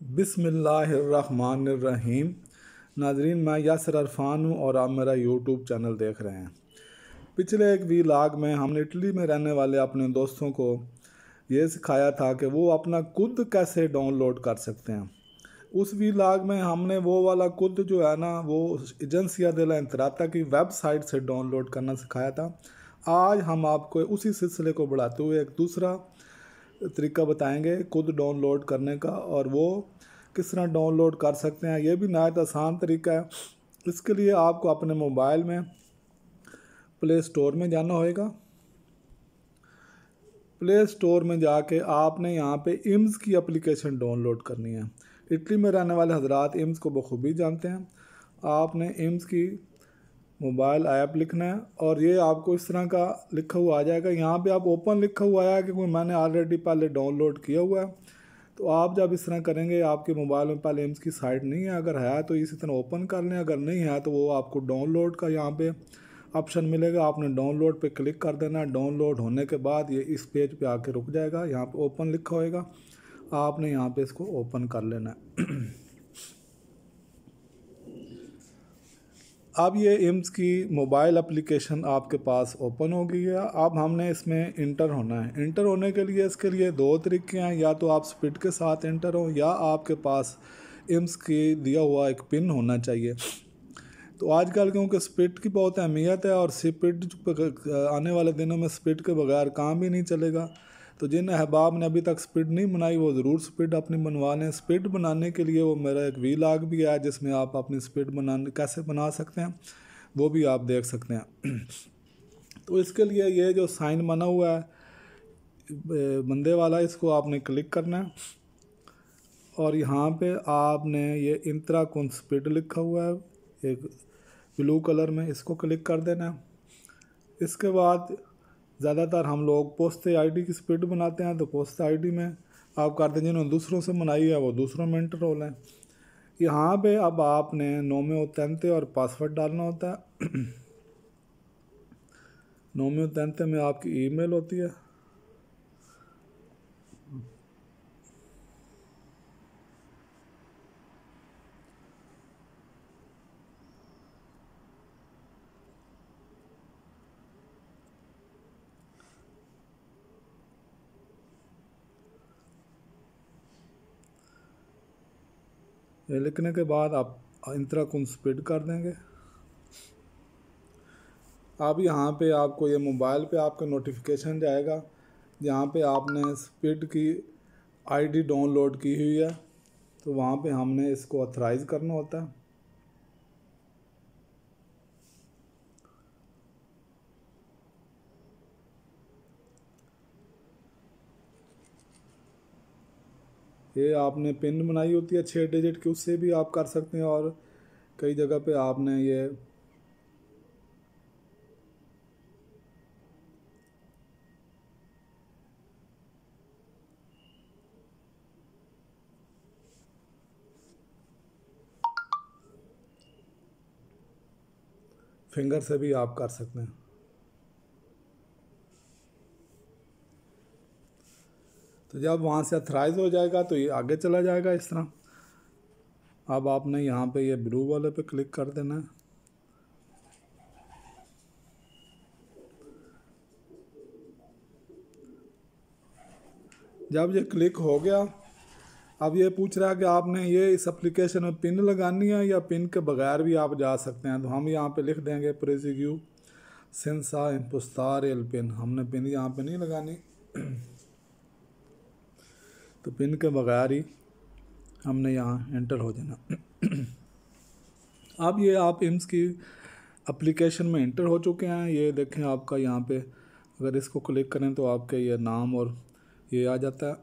बिस्मिल्लाहिर्रहमानिर्रहीम। नाजरीन, मैं यासिर अरफान हूँ और आप मेरा यूट्यूब चैनल देख रहे हैं। पिछले एक वीलॉग में हमने इटली में रहने वाले अपने दोस्तों को ये सिखाया था कि वो अपना खुद कैसे डाउनलोड कर सकते हैं। उस वीलॉग में हमने वो वाला खुद जो है ना, वो एजेंसिया डेला इंतराता की वेबसाइट से डाउनलोड करना सिखाया था। आज हम आपको उसी सिलसिले को बढ़ाते हुए एक दूसरा तरीका बताएंगे खुद डाउनलोड करने का, और वो किस तरह डाउनलोड कर सकते हैं। ये भी नहायत आसान तरीका है। इसके लिए आपको अपने मोबाइल में प्ले स्टोर में जाना होगा। प्ले स्टोर में जाके आपने यहाँ पे इम्स की एप्लीकेशन डाउनलोड करनी है। इटली में रहने वाले हजरात इम्स को बखूबी जानते हैं। आपने इम्स की मोबाइल ऐप लिखना है और ये आपको इस तरह का लिखा हुआ आ जाएगा। यहाँ पे आप ओपन लिखा हुआ आया क्योंकि मैंने ऑलरेडी पहले डाउनलोड किया हुआ है। तो आप जब इस तरह करेंगे, आपके मोबाइल में पहले एम्स की साइट नहीं है, अगर है तो इसी तरह ओपन कर लें, अगर नहीं है तो वो आपको डाउनलोड का यहाँ पे ऑप्शन मिलेगा। आपने डाउनलोड पे क्लिक कर देना। डाउनलोड होने के बाद ये इस पेज पे आके रुक जाएगा। यहाँ पे ओपन लिखा होएगा, आपने यहाँ पे इसको ओपन कर लेना है। अब ये इम्स की मोबाइल एप्लीकेशन आपके पास ओपन हो गई है। अब हमने इसमें इंटर होना है। इंटर होने के लिए इसके लिए दो तरीके हैं, या तो आप स्पीड के साथ इंटर हो या आपके पास इम्स की दिया हुआ एक पिन होना चाहिए। तो आजकल क्योंकि स्पीड की बहुत अहमियत है और स्पीड आने वाले दिनों में स्पीड के बगैर काम भी नहीं चलेगा, तो जिन अहबाब ने अभी तक स्पीड नहीं बनाई वो ज़रूर स्पीड अपनी बनवा लें। स्पीड बनाने के लिए वो मेरा एक वीलॉग भी है जिसमें आप अपनी स्पीड बनाने कैसे बना सकते हैं वो भी आप देख सकते हैं। तो इसके लिए ये जो साइन बना हुआ है बंदे वाला, इसको आपने क्लिक करना है और यहाँ पे आपने ये इंत्रा कुन स्पीड लिखा हुआ है एक ब्लू कलर में, इसको क्लिक कर देना है। इसके बाद ज़्यादातर हम लोग पोस्ते आईडी की स्पीड बनाते हैं, तो पोस्ते आईडी में आप करते हैं। जिन्होंने दूसरों से बनाई है वो दूसरों में इंटर हो लें। यहाँ पे अब आपने नोमे उतनते और पासवर्ड डालना होता है। नोमे उतनते में आपकी ईमेल होती है। ये लिखने के बाद आप इंत्रा कुन स्पीड कर देंगे। अब यहाँ पे आपको ये मोबाइल पे आपका नोटिफिकेशन जाएगा जहाँ पे आपने स्पीड की आईडी डाउनलोड की हुई है, तो वहाँ पे हमने इसको ऑथराइज़ करना होता है। ये आपने पिन बनाई होती है 6 डिजिट की, उससे भी आप कर सकते हैं। और कई जगह पे आपने ये फिंगर से भी आप कर सकते हैं। तो जब वहाँ से ऑथराइज हो जाएगा तो ये आगे चला जाएगा इस तरह। अब आपने यहाँ पे ये ब्लू वाले पे क्लिक कर देना है। जब ये क्लिक हो गया, अब ये पूछ रहा है कि आपने ये इस एप्लीकेशन में पिन लगानी है या पिन के बगैर भी आप जा सकते हैं। तो हम यहाँ पे लिख देंगे प्रेसिग्यू सेंसा इम्पोस्तार एल पिन। हमने पिन यहाँ पे नहीं लगानी, तो पिन के बगैर ही हमने यहाँ एंटर हो जाना। अब ये आप इम्स की एप्लीकेशन में एंटर हो चुके हैं। ये देखें आपका यहाँ पे अगर इसको क्लिक करें तो आपके ये नाम और ये आ जाता है।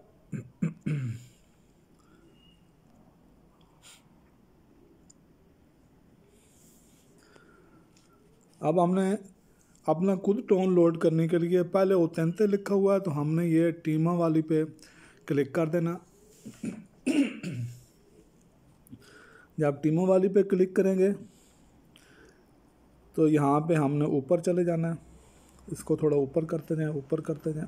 अब हमने अपना खुद डाउनलोड करने के लिए पहले ओतेंते लिखा हुआ है, तो हमने ये टीमा वाली पे क्लिक कर देना। जब टीमा वाली पे क्लिक करेंगे तो यहाँ पे हमने ऊपर चले जाना है। इसको थोड़ा ऊपर करते जाएं, ऊपर करते जाएं।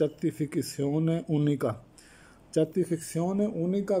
certificazione unica. certificazione unica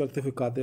certificati.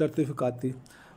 certificati,